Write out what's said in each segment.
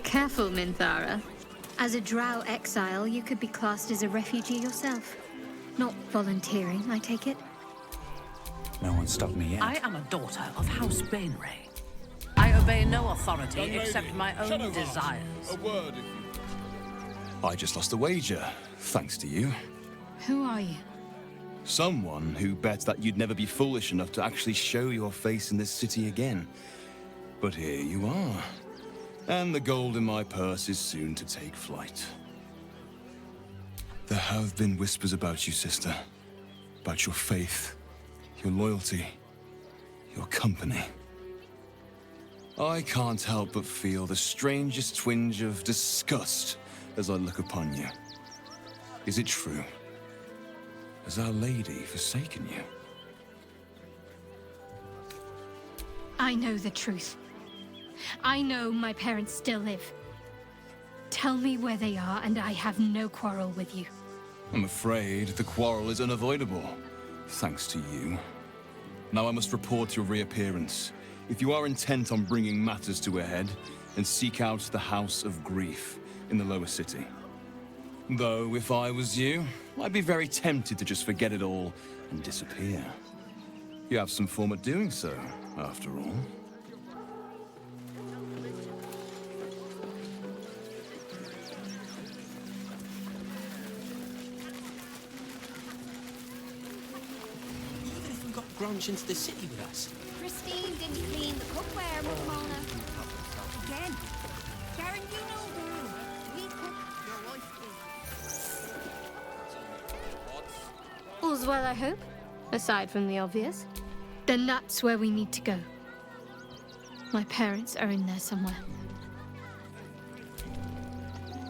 Careful, Minthara. As a drow exile, you could be classed as a refugee yourself. Not volunteering, I take it? No one stopped me yet. I am a daughter of House Bainray. I obey no authority except my own desires. A word, if you... I just lost a wager, thanks to you. Who are you? Someone who bet that you'd never be foolish enough to actually show your face in this city again. But here you are. And the gold in my purse is soon to take flight. There have been whispers about you, sister. About your faith, your loyalty, your company. I can't help but feel the strangest twinge of disgust as I look upon you. Is it true? Has Our Lady forsaken you? I know the truth. I know my parents still live. Tell me where they are, and I have no quarrel with you. I'm afraid the quarrel is unavoidable, thanks to you. Now I must report your reappearance. If you are intent on bringing matters to a head, then seek out the House of Grief in the lower city. Though, if I was you, I'd be very tempted to just forget it all and disappear. You have some form at doing so, after all. Even if we got Grunch into the city with us. Christine didn't clean the cookware, Mona. Again. Karen, you know the rule. We cook, your wife cleans. All's well, I hope? Aside from the obvious. Then that's where we need to go. My parents are in there somewhere.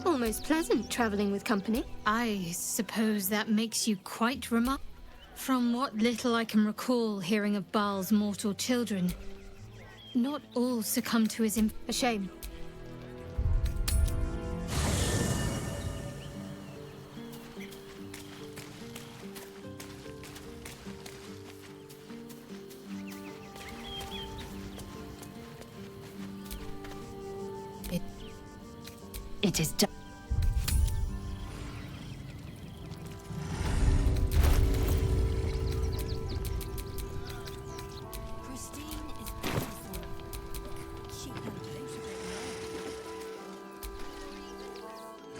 Almost pleasant traveling with company. I suppose that makes you quite remarkable. From what little I can recall hearing of Baal's mortal children, not all succumb to his a shame. It is done.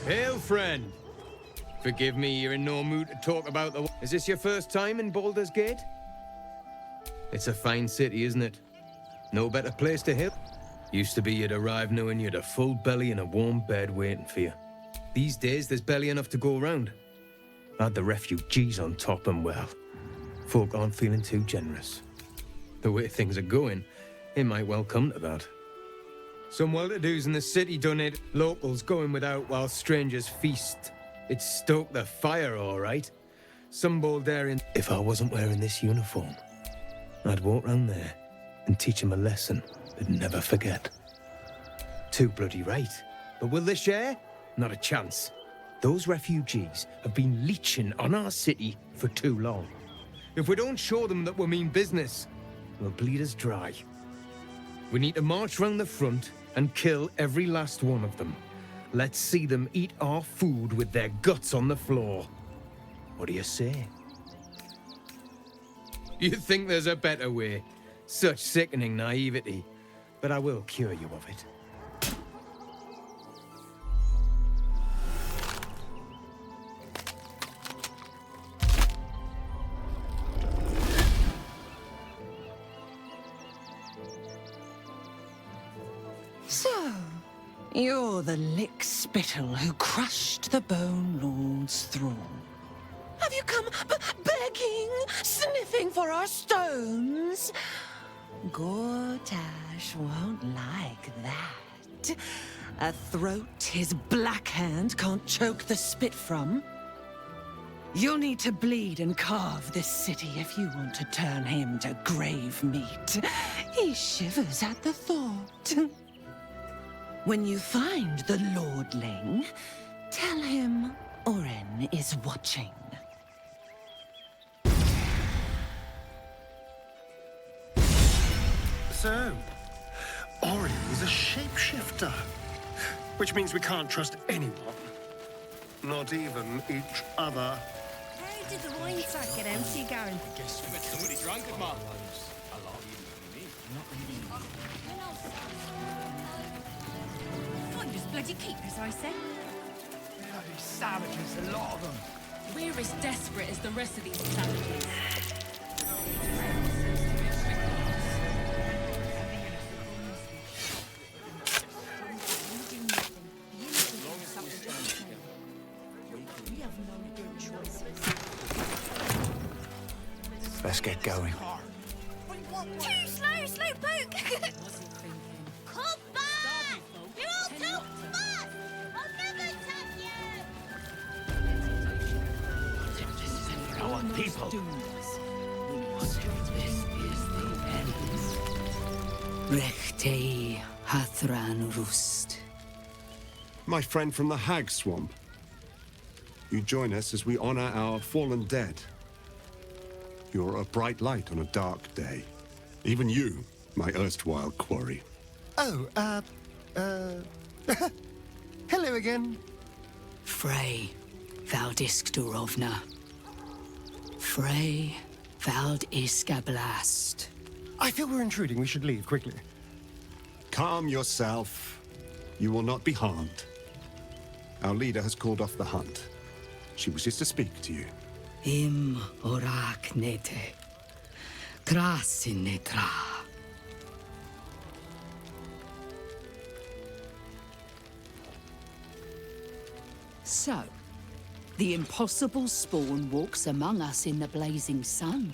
Hail, friend. Forgive me, you're in no mood to talk about the... Is this your first time in Baldur's Gate? It's a fine city, isn't it? No better place to hit. Used to be you'd arrive knowing you'd a full belly and a warm bed waiting for you. These days, there's barely enough to go around. Add the refugees on top and, well, folk aren't feeling too generous. The way things are going, it might well come to that. Some well-to-dos in the city done it. Locals going without while strangers feast. It stoked the fire, all right. Some Baldarian... If I wasn't wearing this uniform, I'd walk round there and teach them a lesson they'd never forget. Too bloody right. But will they share? Not a chance. Those refugees have been leeching on our city for too long. If we don't show them that we mean business, they'll bleed us dry. We need to march round the front and kill every last one of them. Let's see them eat our food with their guts on the floor. What do you say? You think there's a better way? Such sickening naivety. But I will cure you of it. So, you're the lick-spittle who crushed the Bone Lord's thrall. Have you come begging, sniffing for our stones? Gortash won't like that. A throat his black hand can't choke the spit from. You'll need to bleed and carve this city if you want to turn him to grave meat. He shivers at the thought. When you find the Lordling, tell him Oren is watching. So, Oren was a shapeshifter. Which means we can't trust anyone. Not even each other. How did the wine sack get empty, Garen? Somebody drank it, man. Find us bloody keepers, I say. Bloody savages, a lot of them. We're as desperate as the rest of these savages. Let's get going. Too slow, slowpoke! Come back! You're all too fast! I'll never touch you! Our people. Rechtei Hathran Rust. My friend from the Hag Swamp. You join us as we honor our fallen dead. You're a bright light on a dark day. Even you, my erstwhile quarry. Oh, hello again. Frey Valdiskdurovna. Frey Valdiskablast. I feel we're intruding. We should leave quickly. Calm yourself. You will not be harmed. Our leader has called off the hunt. She wishes to speak to you. Im orak nete. Krasin netra. So, the impossible spawn walks among us in the blazing sun.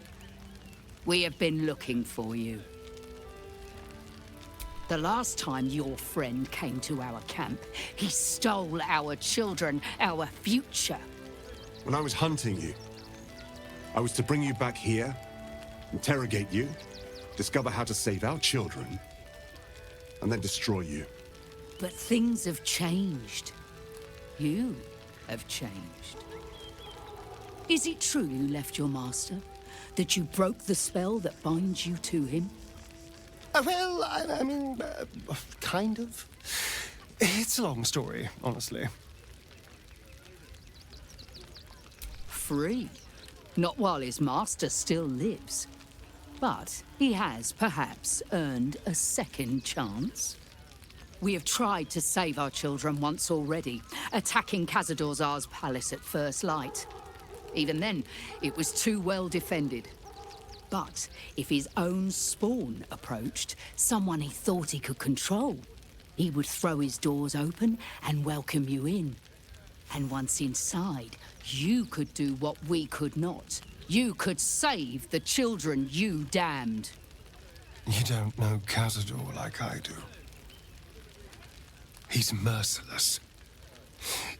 We have been looking for you. The last time your friend came to our camp, he stole our children, our future. When I was hunting you, I was to bring you back here, interrogate you, discover how to save our children, and then destroy you. But things have changed. You have changed. Is it true you left your master? That you broke the spell that binds you to him? Well, I mean, kind of. It's a long story, honestly. Free. Not while his master still lives. But he has perhaps earned a second chance. We have tried to save our children once already, attacking Khazad-dûr's palace at first light. Even then, it was too well defended. But if his own spawn approached, someone he thought he could control, he would throw his doors open and welcome you in. And once inside, you could do what we could not. You could save the children you damned. You don't know Khazad-dûr like I do. He's merciless.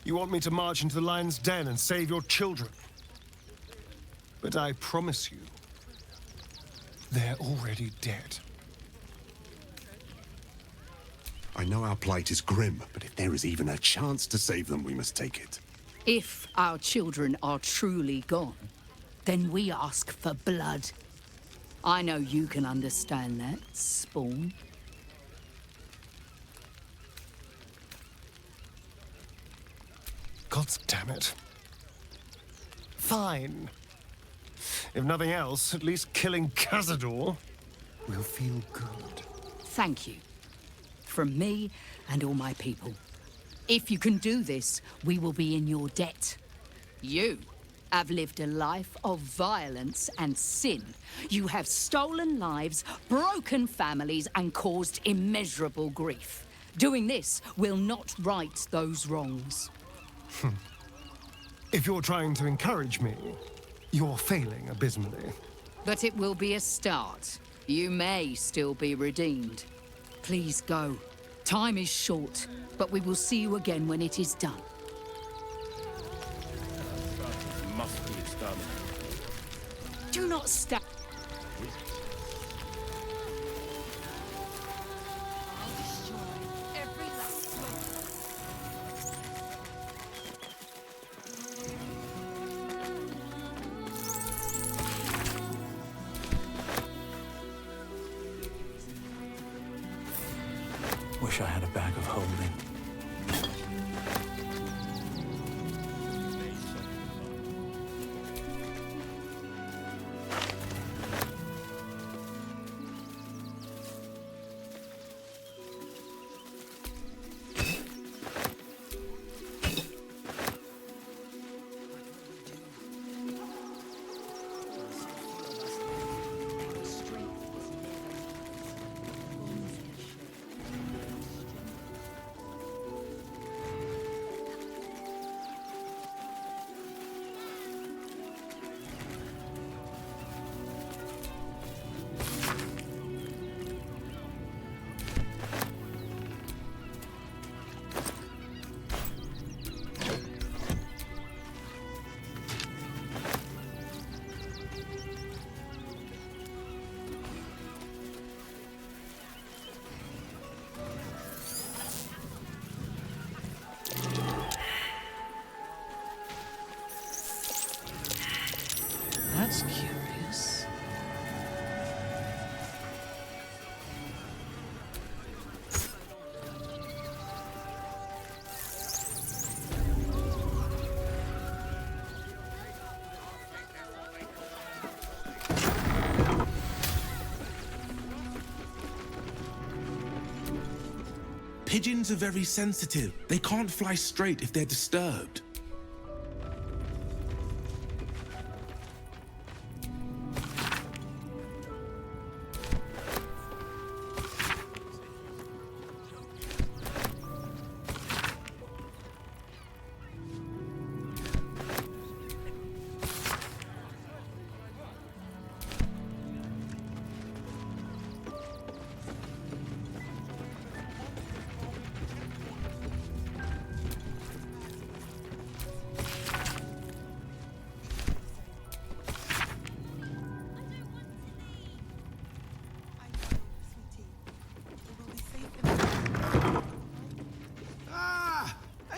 You want me to march into the lion's den and save your children? But I promise you, they're already dead. I know our plight is grim, but if there is even a chance to save them, we must take it. If our children are truly gone, then we ask for blood. I know you can understand that, Spawn. God damn it. Fine. If nothing else, at least killing Khazad-dûr will feel good. Thank you. From me and all my people. If you can do this, we will be in your debt. You have lived a life of violence and sin. You have stolen lives, broken families, and caused immeasurable grief. Doing this will not right those wrongs. If you're trying to encourage me, you're failing abysmally. But it will be a start. You may still be redeemed. Please go. Time is short, but we will see you again when it is done. Must be exterminated. Do not stop. I'll destroy every last one. Wish I had a bag of holding. Pigeons are very sensitive. They can't fly straight if they're disturbed.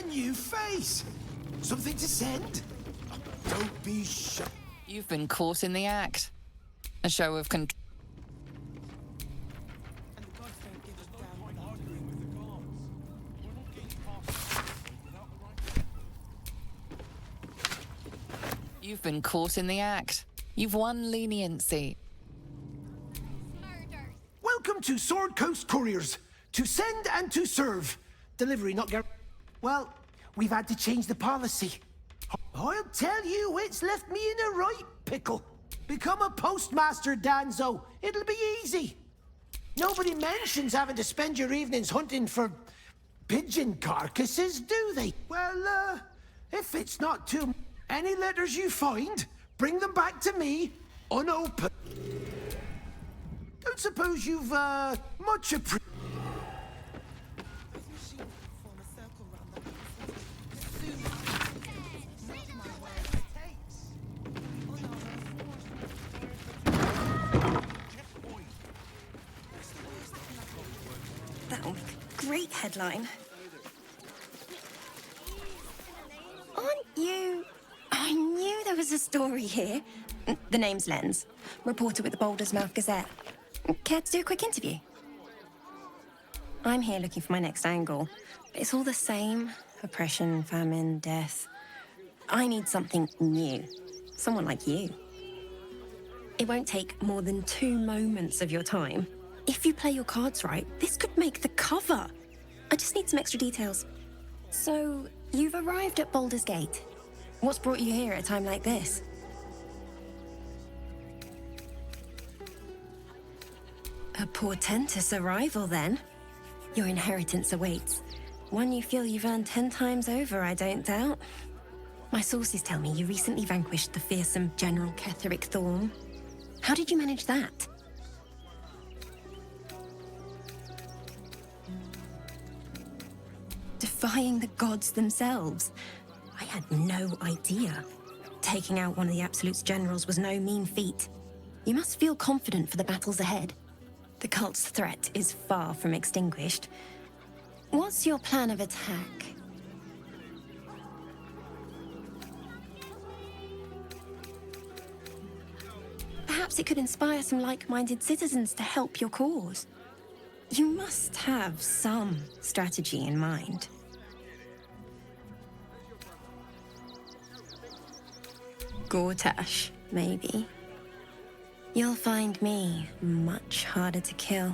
New face! Something to send? Don't be shy. You've been caught in the act. A show of control. You've been caught in the act. You've won leniency. Welcome to Sword Coast Couriers. To send and to serve. Delivery not guaranteed. Well, we've had to change the policy. I'll tell you, it's left me in a right pickle. Become a postmaster, Danzo. It'll be easy. Nobody mentions having to spend your evenings hunting for pigeon carcasses, do they? Well, if it's not too... Any letters you find, bring them back to me, unopened. Don't suppose you've, much appreciated... That'll make a great headline. Aren't you... I knew there was a story here. The name's Lens, reporter with the Boulder's Mouth Gazette. Care to do a quick interview? I'm here looking for my next angle. It's all the same. Oppression, famine, death. I need something new. Someone like you. It won't take more than 2 moments of your time. If you play your cards right, this could make the cover. I just need some extra details. So, you've arrived at Baldur's Gate. What's brought you here at a time like this? A portentous arrival, then. Your inheritance awaits. One you feel you've earned 10 times over, I don't doubt. My sources tell me you recently vanquished the fearsome General Ketheric Thorm. How did you manage that? Defying the gods themselves. I had no idea. Taking out one of the Absolute's generals was no mean feat. You must feel confident for the battles ahead. The cult's threat is far from extinguished. What's your plan of attack? Perhaps it could inspire some like-minded citizens to help your cause. You must have some strategy in mind. Gortash, maybe. You'll find me much harder to kill.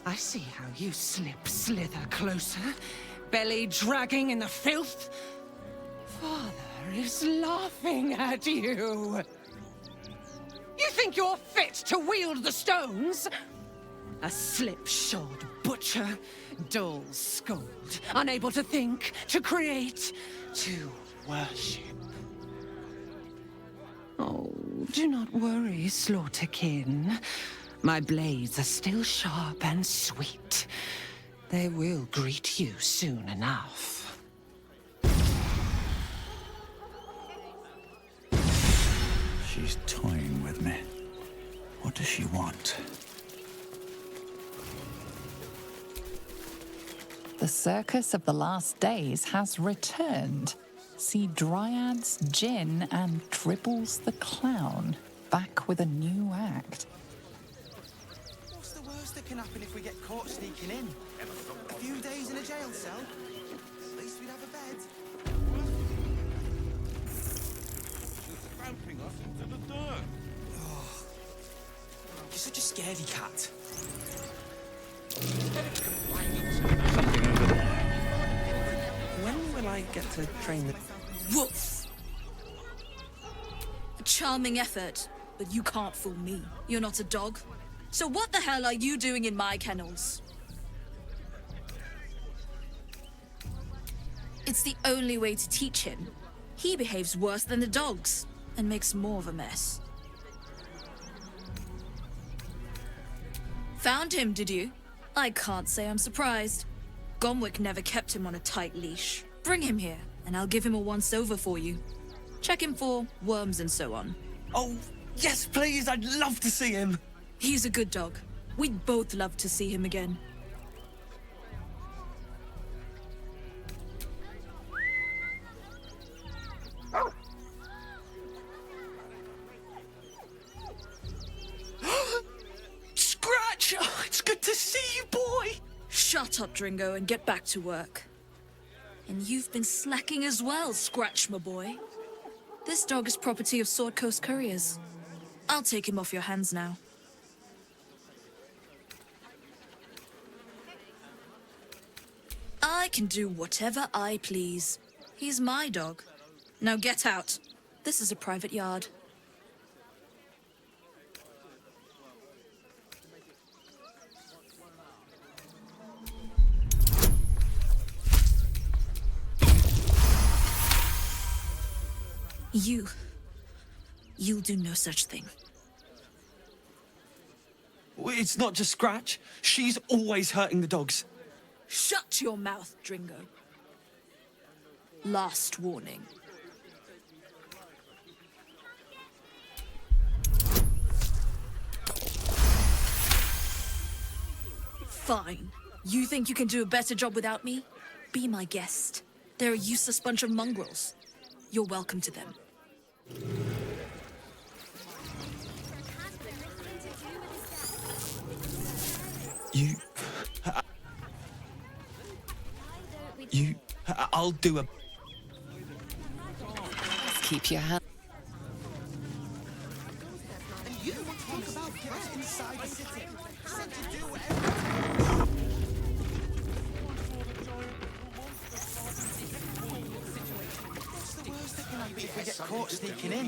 I see how you slither closer, belly dragging in the filth. Father is laughing at you. You think you're fit to wield the stones? A slipshod butcher, dull skulled, unable to think, to create, to worship. Oh, do not worry, Slaughterkin. My blades are still sharp and sweet. They will greet you soon enough. She's toying with me. What does she want? The circus of the last days has returned. See Dryads, Jin, and Dribbles the Clown back with a new act. What's the worst that can happen if we get caught sneaking in? A few days in a jail cell? At least we'd have a bed. Tramping us into You're such a scaredy cat. Something over there. When will I get to train the... Wolf! A charming effort, but you can't fool me. You're not a dog. So what the hell are you doing in my kennels? It's the only way to teach him. He behaves worse than the dogs, and makes more of a mess. Found him, did you? I can't say I'm surprised. Gomwick never kept him on a tight leash. Bring him here, and I'll give him a once-over for you. Check him for worms and so on. Oh, yes, please. I'd love to see him. He's a good dog. We'd both love to see him again. Scratch! Oh, it's good to see you, boy! Shut up, Dringo, and get back to work. And you've been slacking as well, Scratch, my boy. This dog is property of Sword Coast Couriers. I'll take him off your hands now. I can do whatever I please. He's my dog. Now get out. This is a private yard. You'll do no such thing. It's not just Scratch. She's always hurting the dogs. Shut your mouth, Dringo. Last warning. Fine. You think you can do a better job without me? Be my guest. They're a useless bunch of mongrels. You're welcome to them. I'll do a... Keep your hand. And you talk about getting inside the city. Said to do What's the worst that can happen if we get caught sneaking in?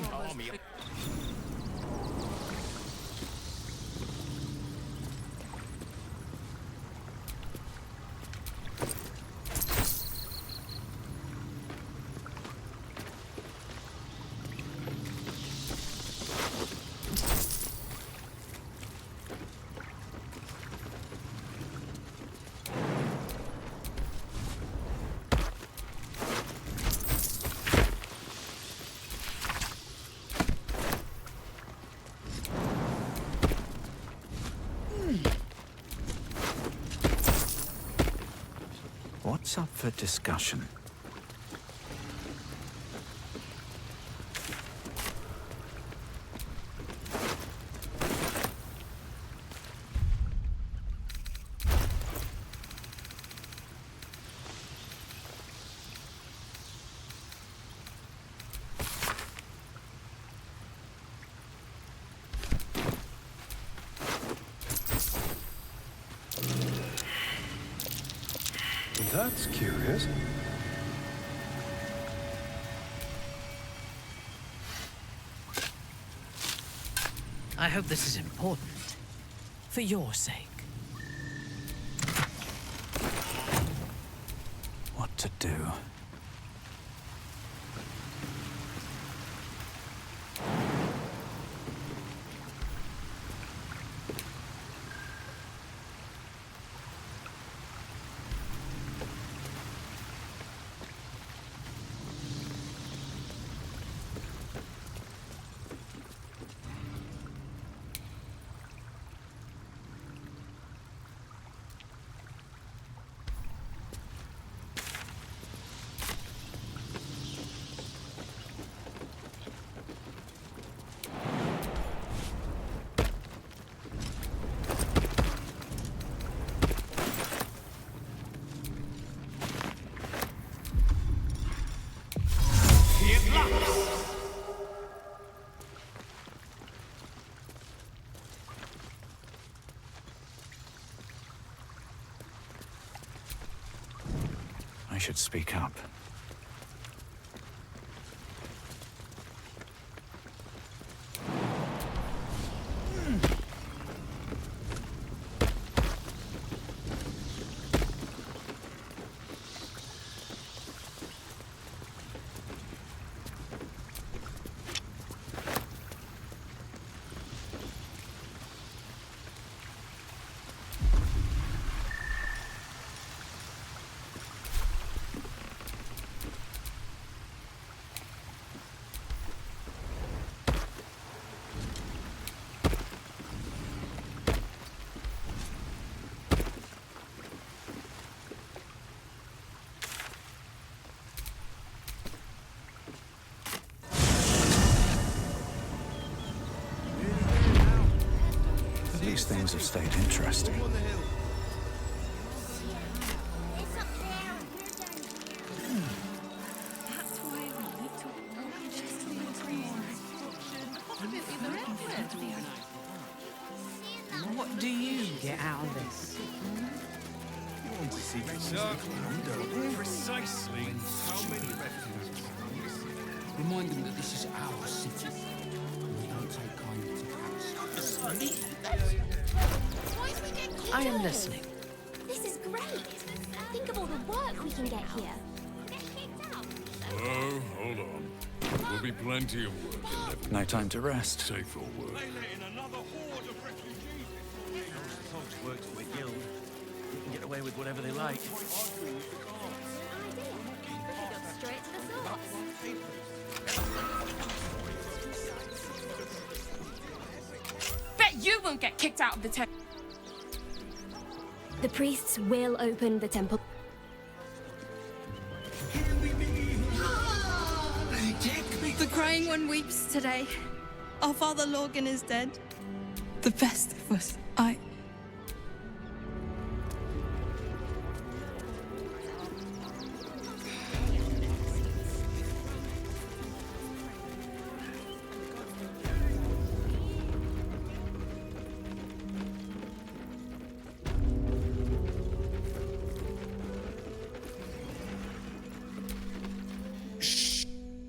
What's up for discussion? That's curious. I hope this is important. For your sake. What to do? should speak up. These things have stayed interesting. What do you get out of this? You want to see precisely how many refugees? Remind them that this is our city. We don't take kindly to I am listening. This is great. Think of all the work we can get here. Oh, hold on. There will be plenty of work in level. No time to rest. Safe for work. Folks works for the guild. They can get away with whatever they like. Straight to the source. Bet you won't get kicked out of the temple. The priests will open the temple. The crying one weeps today. Our father Lorgan is dead. The best of us.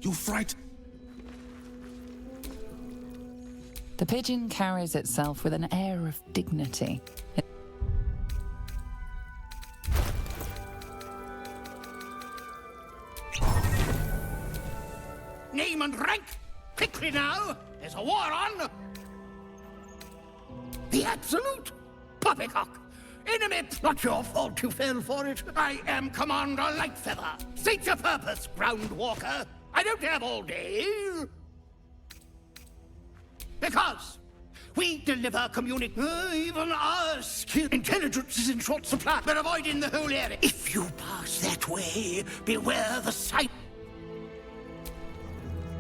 You're frightened. The pigeon carries itself with an air of dignity. Name and rank! Quickly now! There's a war on! The Absolute! Poppycock! Enemy, not your fault you fell for it. I am Commander Lightfeather. State your purpose, Groundwalker. I don't have all day. Because we deliver even our skill. Intelligence is in short supply. We're avoiding the whole area. If you pass that way, beware the sight.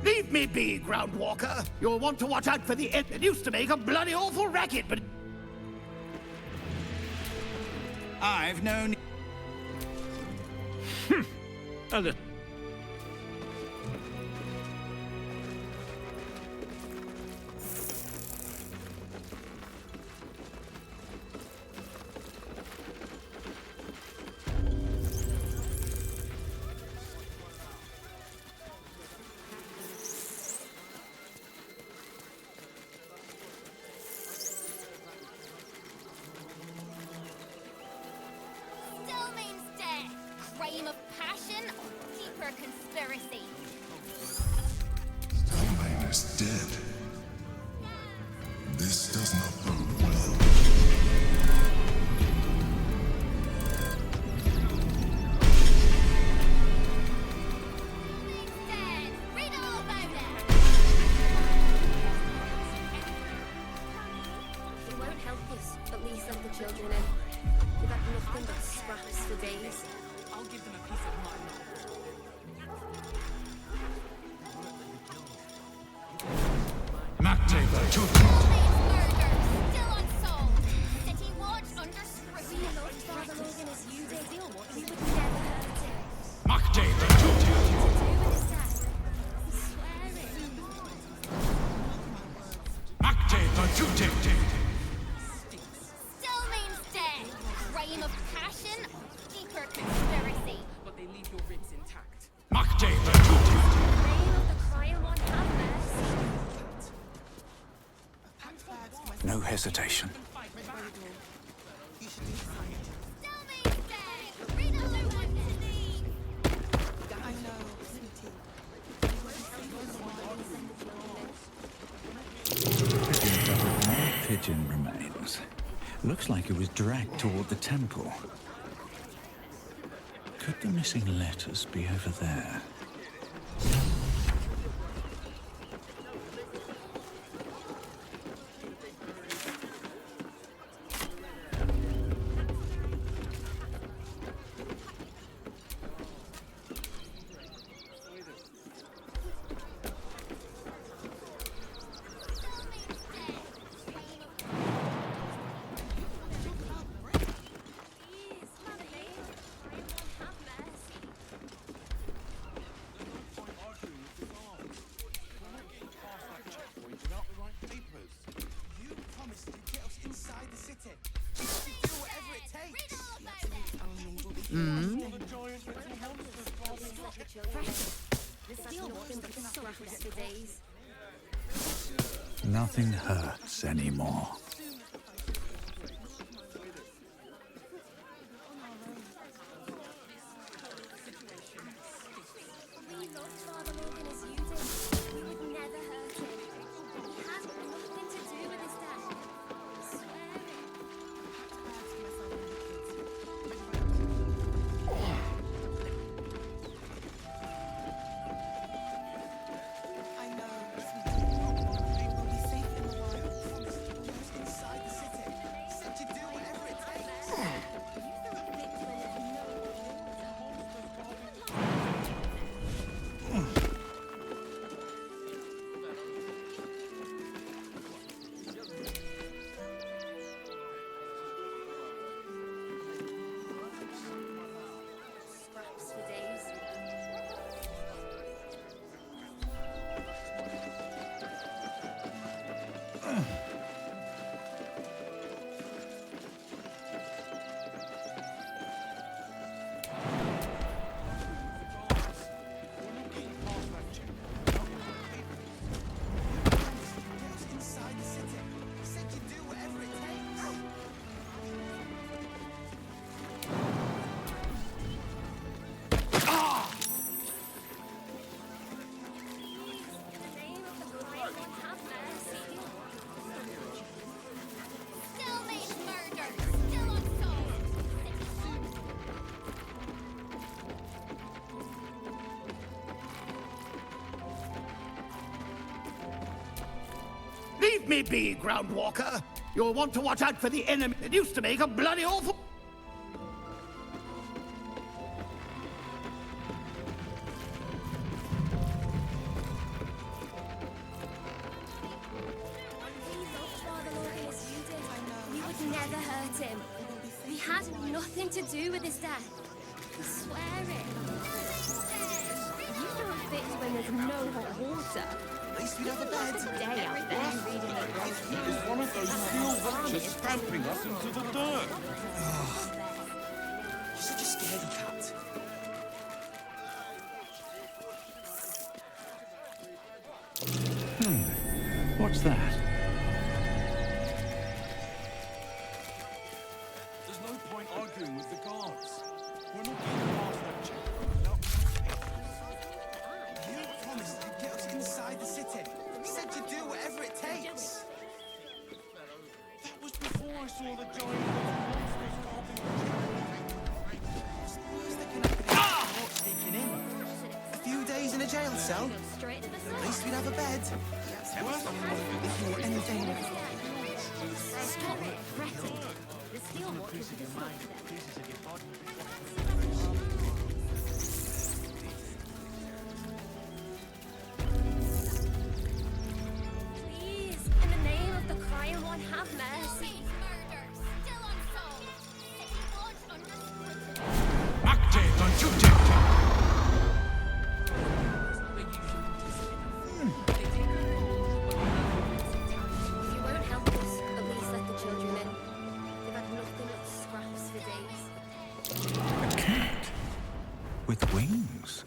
Leave me be, Groundwalker. You'll want to watch out for the end. It used to make a bloody awful racket, but... I've known... A little... Crime of passion or deeper conspiracy? Stillmain is dead. This does not bode well. Read all about it. It won't help us, at least let the children in. We've had nothing but scraps for days. I'll give them a piece of mind. Macte the Still unsolved. City watch under scrutiny. We loved Father Logan as you did. We would never hurt him. Macte the Still means dead. Crime of passion or deeper conspiracy? But they leave No hesitation. Pigeon remains. Looks like it was dragged toward the temple. Could the missing letters be over there? Nothing hurts anymore. Leave me be, Groundwalker. You'll want to watch out for the enemy. It used to make a bloody awful... We would never hurt him. We had nothing to do with his death. I swear it. You don't fit when there's no hot water. At least we'd have a bed. Day out there reading the It's one of those steel vultures stamping us into the dirt. You're such a scaredy cat. What's that? There's no point arguing with the guards. We're not getting past that check. You promised you'd get us inside the city. You said you'd do whatever it takes. That was before I saw the giant monsters carving the What's the worst that can happen if we're caught sneaking in? A few days in a jail cell? At least we'd have a bed. If you were anything... Stop it, fretting. The steel watchers are dismissed. Please, in the name of the crying one, have mercy. If you won't help us, at least let the children in. They've had nothing but scraps for days. A cat with wings.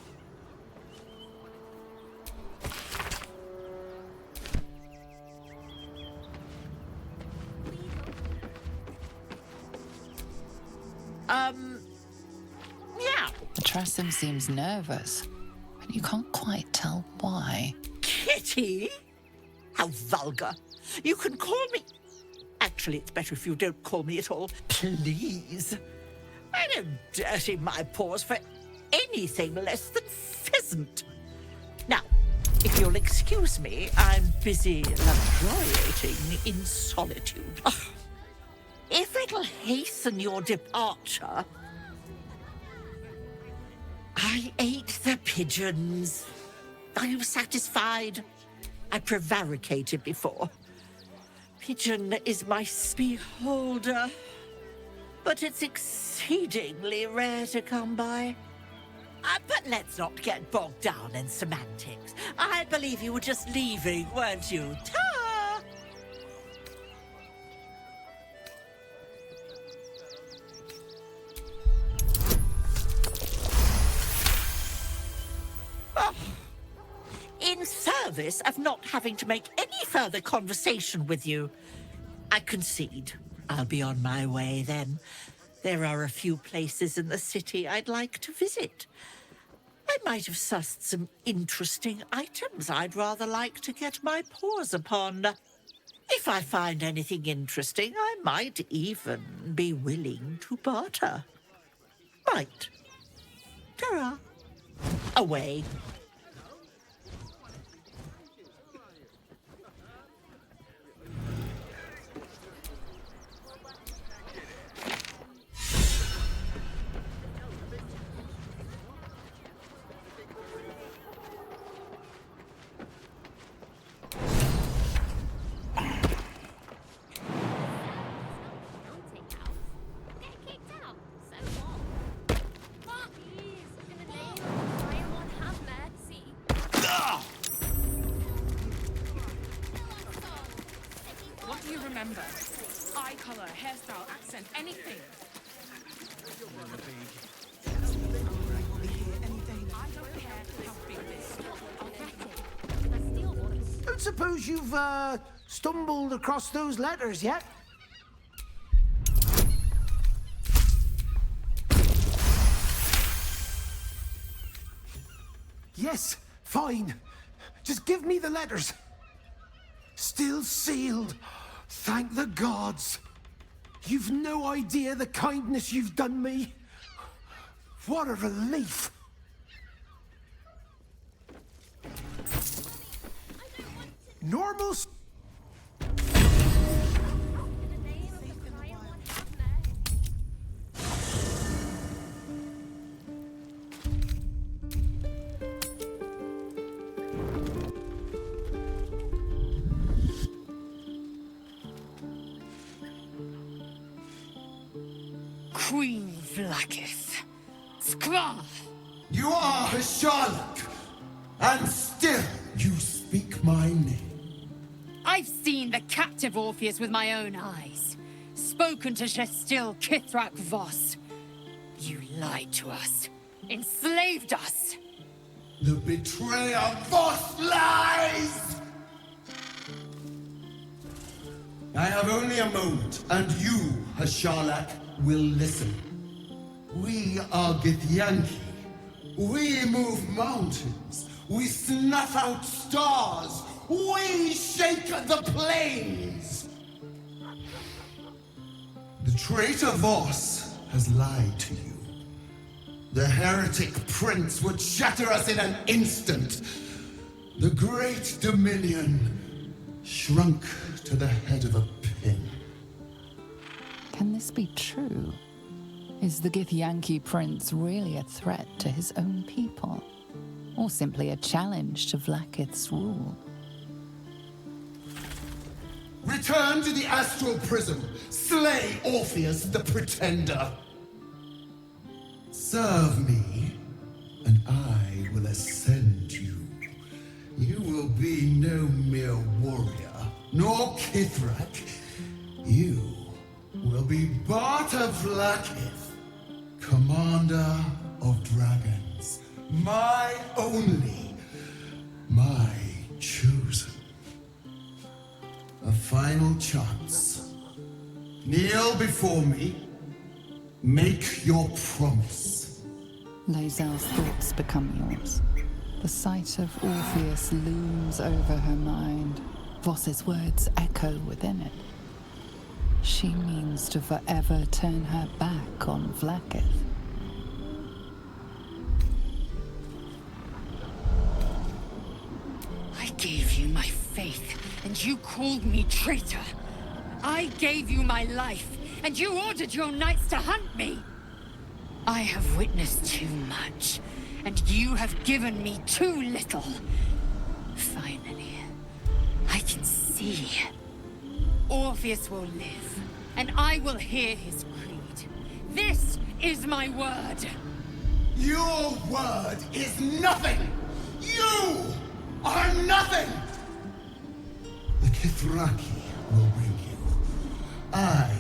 Meow. The Tressum seems nervous, but you can't quite tell why. Kitty? How vulgar. You can call me... Actually, it's better if you don't call me at all. Please. I don't dirty my paws for anything less than pheasant. Now, if you'll excuse me, I'm busy luxuriating in solitude. Oh, if it'll hasten your departure... I ate the pigeons. Are you satisfied? I prevaricated before. Pigeon is my beholder, but it's exceedingly rare to come by. But let's not get bogged down in semantics. I believe you were just leaving, weren't you? Ta! Oh. In service of not having to make any further conversation with you, I concede. I'll be on my way then. There are a few places in the city I'd like to visit. I might have sussed some interesting items I'd rather like to get my paws upon. If I find anything interesting, I might even be willing to barter. Might. Ta-ra. Away. Remember, eye color, hairstyle, accent, anything. I don't care how big this. I'll get it. Don't suppose you've stumbled across those letters yet? Yes, fine. Just give me the letters. Still sealed. Thank the gods. You've no idea the kindness you've done me. What a relief. Normal... Queen Vlakith. Skra! You are a Sherlock, and still you speak my name. I've seen the captive Orpheus with my own eyes. Spoken to Shestil Kithrak Voss. You lied to us. Enslaved us. The betrayer Voss lies! I have only a moment, and you, Hasharlak, will listen. We are Githyanki. We move mountains. We snuff out stars. We shake the plains. The traitor Voss has lied to you. The heretic prince would shatter us in an instant. The great dominion shrunk to the head of a pin. Can this be true? Is the Githyanki prince really a threat to his own people? Or simply a challenge to Vlakith's rule? Return to the astral prism. Slay Orpheus the Pretender. Serve me, and I will ascend you. You will be no mere warrior, nor Kithrak. You will be Barta Vlakith, commander of dragons. My only, my chosen. A final chance. Kneel before me. Make your promise. Lae'zel's thoughts become yours. The sight of Orpheus looms over her mind. Voss's words echo within it. She means to forever turn her back on Vlaakith. I gave you my faith, and you called me traitor. I gave you my life, and you ordered your knights to hunt me. I have witnessed too much, and you have given me too little. Finally, I can see. Orpheus will live, and I will hear his creed. This is my word. Your word is nothing! You are nothing! The Kithraki will bring you. I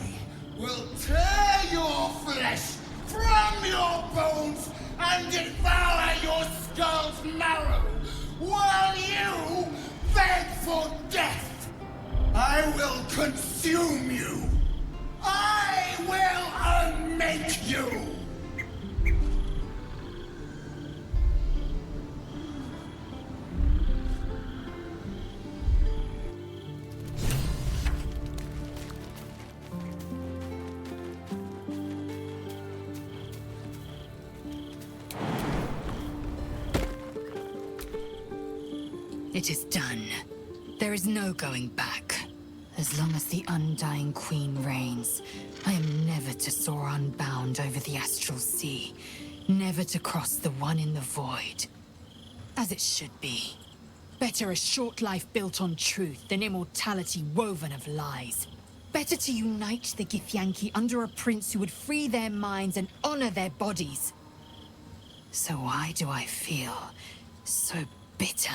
will tear your flesh from your bones and devour your skull's marrow while you beg for death. I will consume you. I will unmake you. It is done. There is no going back. As long as the Undying Queen reigns, I am never to soar unbound over the astral sea, never to cross the one in the void. As it should be. Better a short life built on truth than immortality woven of lies. Better to unite the Githyanki under a prince who would free their minds and honor their bodies. So why do I feel so bitter?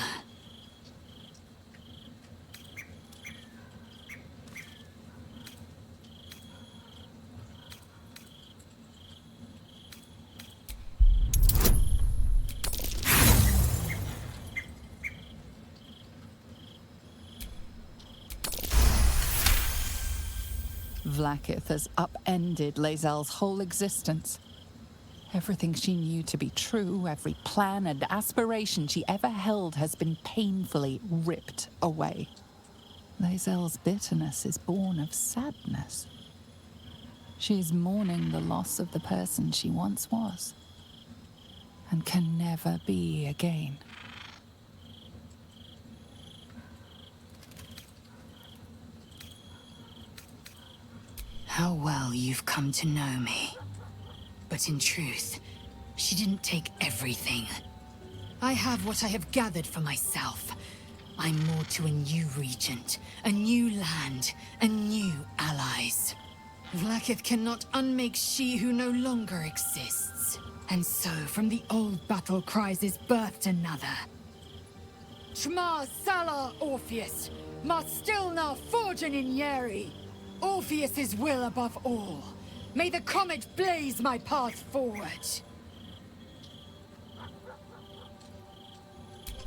Vlaakith has upended Lae'zel's whole existence. Everything she knew to be true, every plan and aspiration she ever held has been painfully ripped away. Lae'zel's bitterness is born of sadness. She is mourning the loss of the person she once was, and can never be again. How well you've come to know me. But in truth, she didn't take everything. I have what I have gathered for myself. I'm more to a new regent, a new land, and new allies. Vlaakith cannot unmake she who no longer exists. And so, from the old battle cries is birthed another. Shma Salar Orpheus, Ma Stilna Forgin in Yeri. Orpheus's will above all. May the comet blaze my path forward.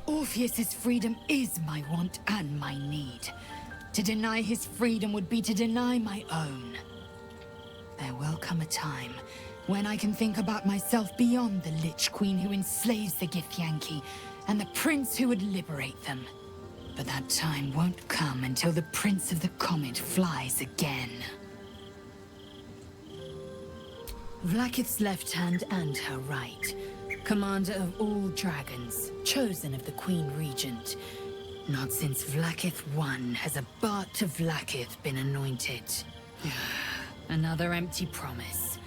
Orpheus's freedom is my want and my need. To deny his freedom would be to deny my own. There will come a time when I can think about myself beyond the Lich Queen who enslaves the Githyanki and the prince who would liberate them. But that time won't come until the Prince of the Comet flies again. Vlaakith's left hand and her right. Commander of all dragons, chosen of the Queen Regent. Not since Vlaakith I has a Bart to Vlaakith been anointed. Another empty promise.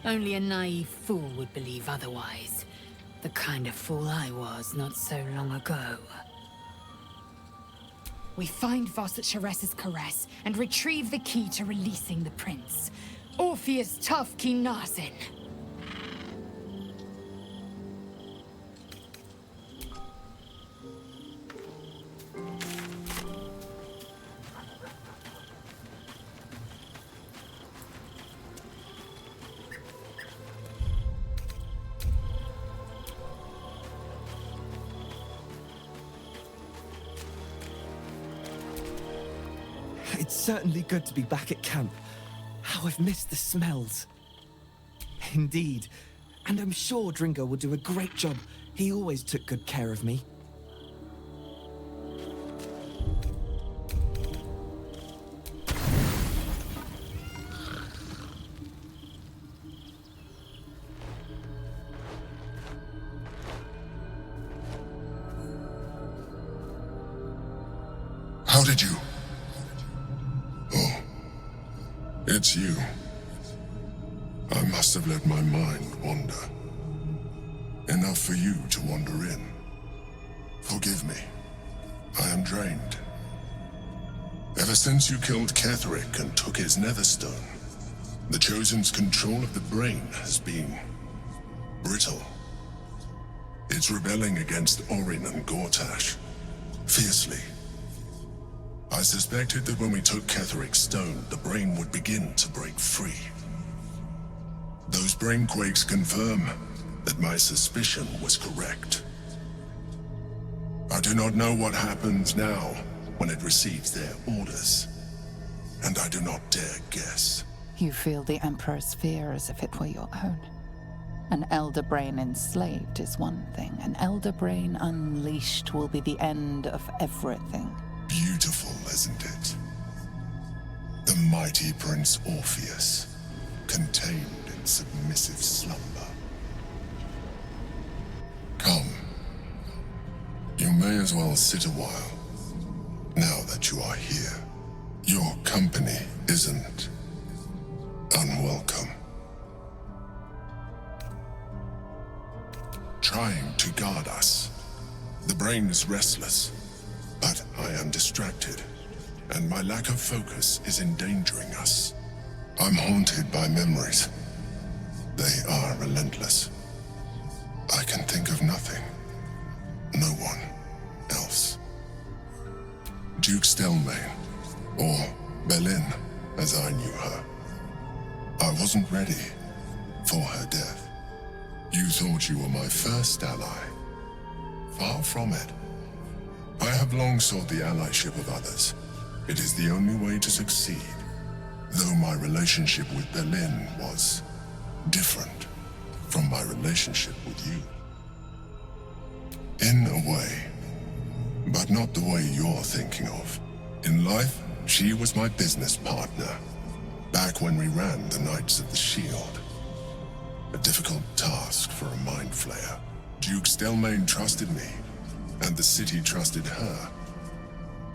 Only a naive fool would believe otherwise. The kind of fool I was not so long ago. We find Voss at Sharess's Caress and retrieve the key to releasing the prince. Orpheus Tough Kinazin. It's certainly good to be back at camp. How I've missed the smells. Indeed. And I'm sure Dringo will do a great job. He always took good care of me. How did you? Oh, it's you. I must have let my mind wander. Enough for you to wander in. Forgive me. I am drained. Ever since you killed Ketheric and took his Netherstone, the Chosen's control of the brain has been brittle. It's rebelling against Orin and Gortash, fiercely. I suspected that when we took Ketheric's stone, the brain would begin to break free. Those brainquakes confirm that my suspicion was correct. I do not know what happens now when it receives their orders, and I do not dare guess. You feel the Emperor's fear as if it were your own. An Elder Brain enslaved is one thing. An Elder Brain unleashed will be the end of everything. Beautiful, isn't it? The mighty Prince Orpheus, contained in submissive slumber. Come. You may as well sit a while, now that you are here. Your company isn't unwelcome. Trying to guard us. The brain is restless, but I am distracted, and my lack of focus is endangering us. I'm haunted by memories. They are relentless. I can think of nothing. No one else. Duke Stelmane, or Belin, as I knew her. I wasn't ready for her death. You thought you were my first ally. Far from it. I have long sought the allyship of others. It is the only way to succeed. Though my relationship with Belin was different from my relationship with you. In a way, but not the way you're thinking of. In life, she was my business partner, back when we ran the Knights of the Shield. A difficult task for a mind flayer. Duke Stelmane trusted me, and the city trusted her.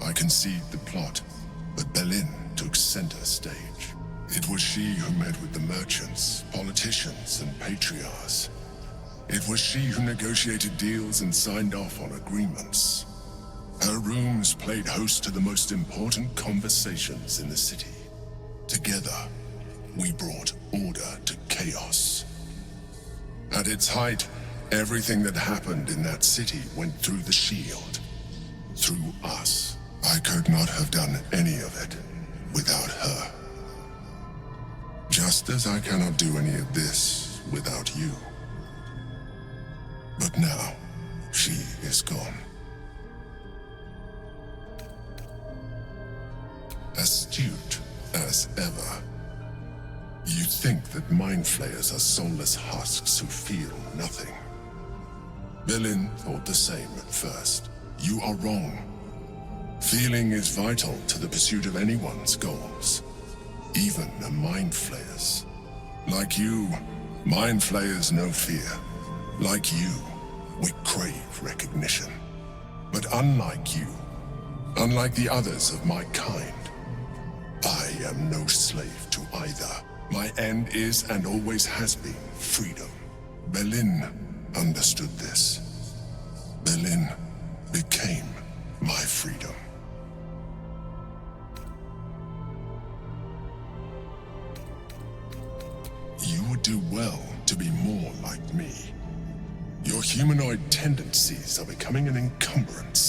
I conceived the plot, but Belin took center stage. It was she who met with the merchants, politicians, and patriarchs. It was she who negotiated deals and signed off on agreements. Her rooms played host to the most important conversations in the city. Together, we brought order to chaos. At its height, everything that happened in that city went through the shield. Through us. I could not have done any of it without her. Just as I cannot do any of this without you. But now, she is gone. Astute as ever. You think that mind flayers are soulless husks who feel nothing. Belin thought the same at first. You are wrong. Feeling is vital to the pursuit of anyone's goals, even a mind flayer's. Like you, mind flayers know fear. Like you, we crave recognition. But unlike you, unlike the others of my kind, I am no slave to either. My end is and always has been freedom. Belin understood this. Belin became my freedom. You would do well to be more like me. Your humanoid tendencies are becoming an encumbrance.